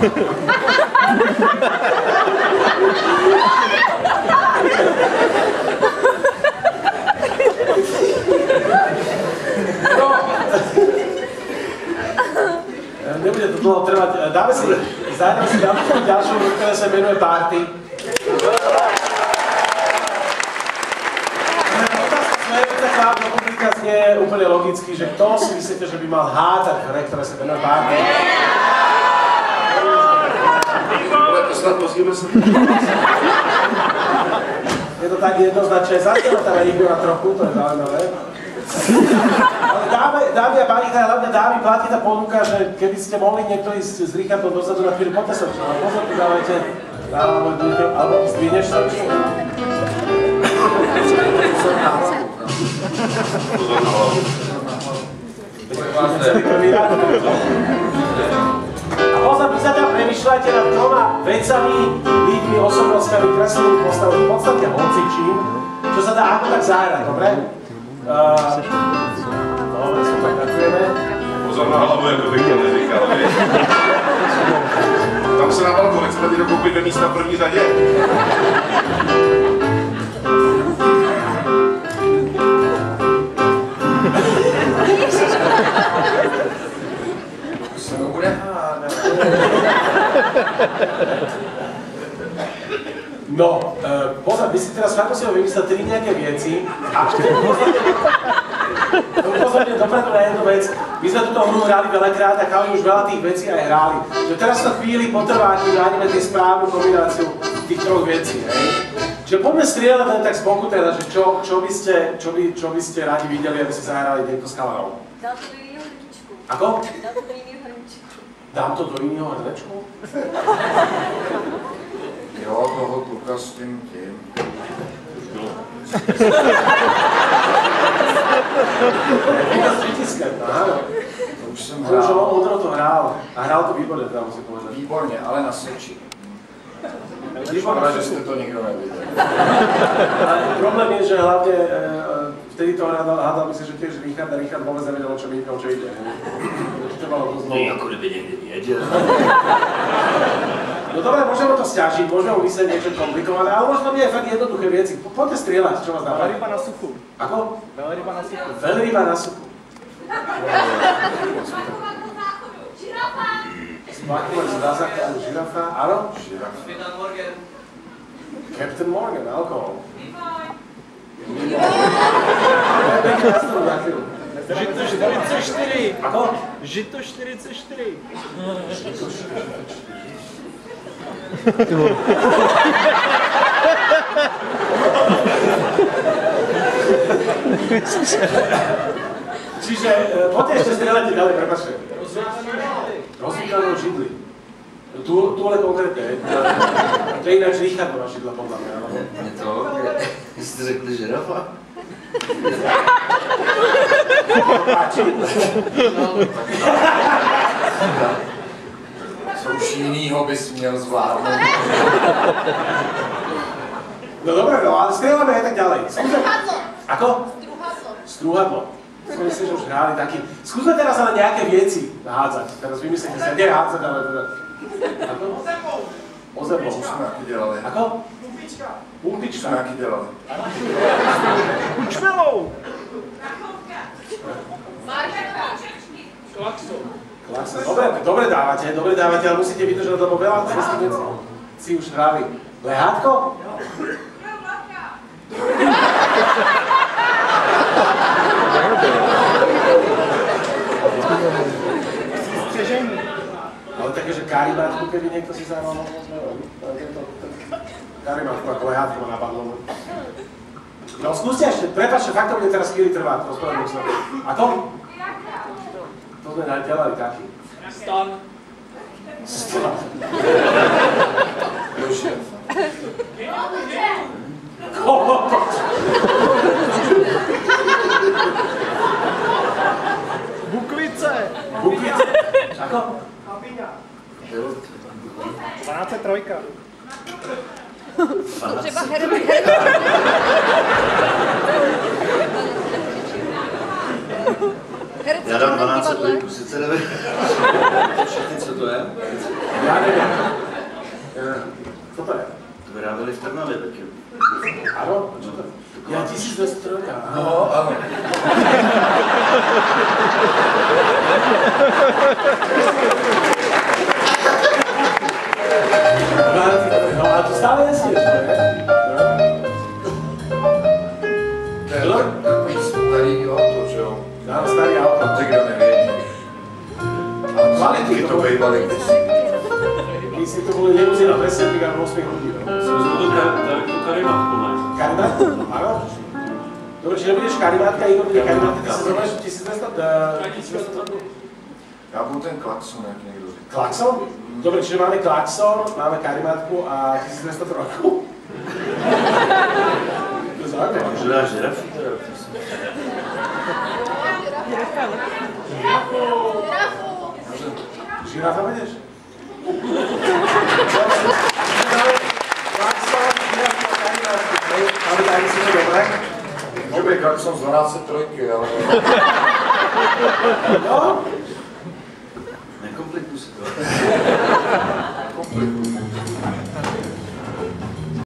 Nebude to dlho trvať. Dáme si ďalšiu, ktorá sa menuje Party. Otázka smerujúca k vám do publika znie úplne logicky, že kto si myslíte, že by mal hádať hre, ktorá sa menuje Party? Snad pozrieme sa. Je to tak jednoznačné, zatiaľ tam aj Igora trochu, to je zaujímavé. Ale dámy a páni, hlavne dámy, platí tá ponuka, že keby ste mohli niekto ísť s Richardom dozadu na chvíľu, poďte sa čo, ale pozor, tu dávajte, alebo zdvihneš sa čo? A pozor, vy sa tam premýšľajte nad troma vecami, ľuďmi, osobnosťami, kreslenými postavami, v podstate hocičím, čo sa dá ako tak zahrať, dobre? Dobre, super, ďakujeme. Pozor na hlavu, jak to pekne neříkal, vieš? Tam se na balkóne, chcete ti dokoupit ve místa v první řadě? Se to bude? No, pozor, vy si teraz fakt musíme vymyslieť 3 nejaké veci a upozorňujem dopredu na jednu vec. My sme túto hru hrali veľakrát a chalani už veľa tých vecí aj hrali. Že teraz to chvíli potrvá, kým nájdeme tie správnu kombináciu tých 3 vecí, hej? Čiže poďme strieľať len tak z boku teda, že čo by ste radi videli, aby ste zahrali niekto s chalanou. Dám to do iného hrničku. Ako? Dám to do iného hrničku. Dám to do iného hrnečku? Jo, toho kluka s tím. Kluka s pritiskem, áno. To už jsem Už hrál. Ondro to hrál. A hrál to výborne, teda musím povedať. Výborně, ale na Soči. Škoda, že jste to nikdo neviděl. Ale problém je, že hlavne vtedy to hádal myslím, že tiež Richard a Richard vôbec nevedel, o čo ide. To malo dosť dlho. Ako by niekde viedel. No dobre, môžeme to sťažiť, môžeme umyslieť niečo komplikované, ale môžeme byť aj fakt jednoduché veci. Poďte strieľať, čo vás napadne. Veľryba na suchu. Ako? Veľryba na suchu. Veľryba na suchu. Splakovať z základu žirafa, áno? Žiraf. Captain Morgan, alkohol. Žito 44. Ako? Žito 44. Čiže, poďte ešte strieľajte ďalej, prepáčte. Rozvítanú židli. Tu ale konkrétne, to je ináč Richardova židla, podľa mňa. Je to? Jste řekli žirafa? Páči. Co už jinýho bys měl zvládnout. No dobre, no, ale strieľame aj tak ďalej. Strúhadlo. Ako? Strúhadlo. Strúhadlo. Som myslím, že už hrali taký. Skúsme teraz ale nejaké veci hádzať. Teraz vymyslíte sa, nie hádzať, ale teda... Ako? Ozeblo. Už jsme taky dělali. Ako? Už Pumpička. jsme taky dělali. Kučmelou. Marketa. Klaxon. Klasa. Dobre dávate, ale musíte vydržať, lebo veľa cestí vecí si už hrali. Lehátko? Střežení. Ale také, že karimátku, keby niekto si zaujímal, karimátku ako lehátko ma napadlo. No skúste ešte, prepáčte, fakt to bude teraz chvíli trvať, rozpovedám sa. Ako? To sme delali taký. Stan. Stan. Kolotoč. Bukvice. Bukvice. Ako? 12-3. Třeba herby. Já dám 12 trojku, sice nevím. Všichni, co to je? Já nevím. Co to je? To vyráběli v Trnavě taky. Ano? Co to? Já 1203. No, ano. No a to stále jezdíš, ne? To je takový starý auto, že jo? Dám starý auto. To kdo nevědí. A kvalitky to bývaly kdysi. Když to byly limuzina bez sedmík a 8 hodí, no? To karimatku mají. Karimatku? Ano. Dobre, čiže budeš karimátka, Igor bude karimátka, ty se zrovnaš 1200. Já budu ten klakson, jak někdo říká. Klakson? Dobre, čiže máme klakson, máme karimátku a 1203. To je zaujímavé. Můžu dát žirafu teda? Žirafa vedeš? Klakson, žirafu a karimátku. Máme tady si to dobré? Může být klakson z 1203, ale... No? Nekomplikuj si to. Komplikuj.